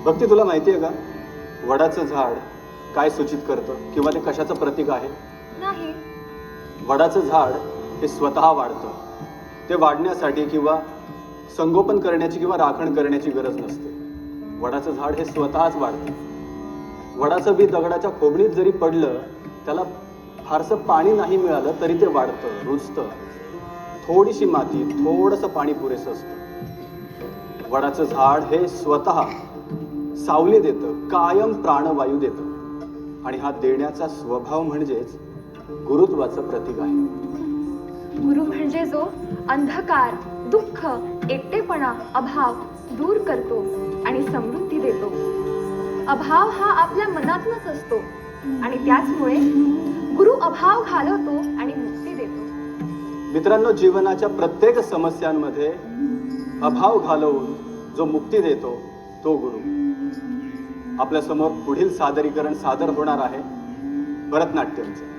भक्ती, तुला माहिती आहे का वडाचं झाड काय सूचित करतं किंवा ते कशाचं प्रतीक आहे? नाही. वडाचं झाड हे स्वतः वाढतं. ते वाढण्यासाठी किंवा संगोपन करण्याची किंवा राखण करण्याची गरज नसते. वडाचं झाड हे स्वतःच वाढतं. वडाचं बी दगडाच्या खोबणीत जरी पडलं, त्याला फारसं पाणी नाही मिळालं तरी ते वाढतं, रुजतं. थोडीशी माती, थोडंसं पाणी पुरेसं असतं. वडाचं झाड हे स्वतः सावली देतं, कायम प्राणवायू देतं. आणि हा देण्याचा स्वभाव म्हणजेच गुरुत्वाचं प्रतीक आहे. गुरु म्हणजे जो अंधकार, दुःख, एकटेपणा, अभाव दूर करतो आणि समृद्धी देतो. अभाव हा आपल्या मनातूनच असतो आणि त्याचमुळे गुरु अभाव घालवतो आणि मुक्ती देतो. मित्रांनो, जीवनाच्या प्रत्येक समस्यांमध्ये अभाव घालवून जो मुक्ती देतो तो गुरु. आपल्या समोर पुढील सादरीकरण सादर होणार आहे भरतनाट्यमचं.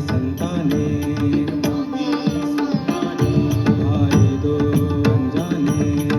संताने भाई दो अनजाने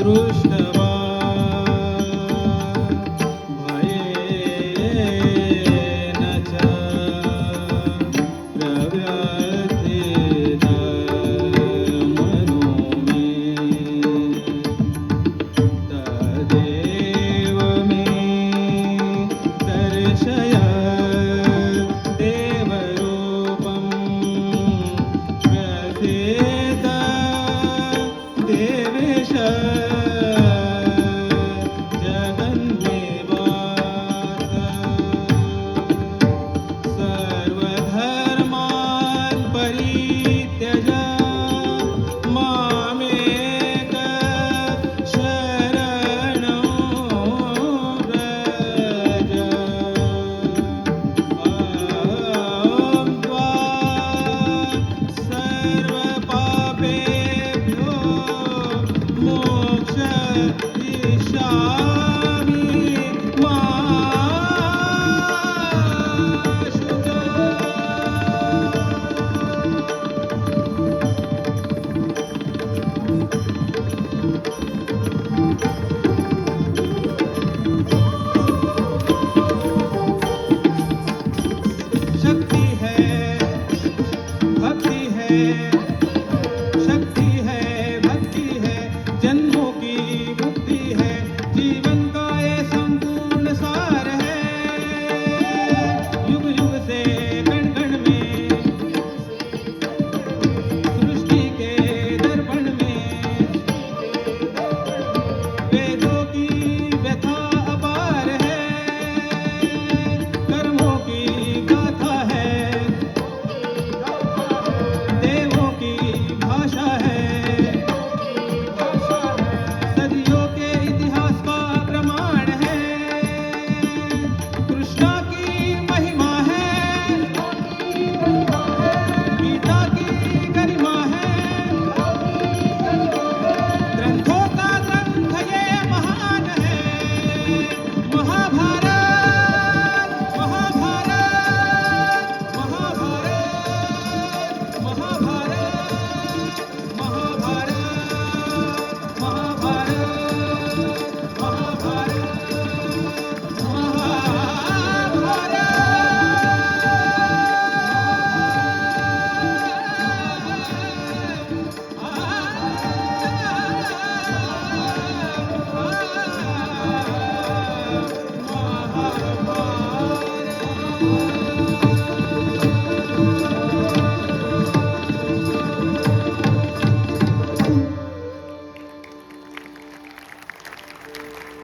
दृष्ट्वा भयेन च प्रव्यथित मनो मे तदेव मे दर्शय देवरूपं व्यथित देवेश जगन्निवास सर्वधर्मान् परित्यज मामेक शरणं व्रज अहं त्वा सर्वपापेभ्यो मोक्षयिष्यामि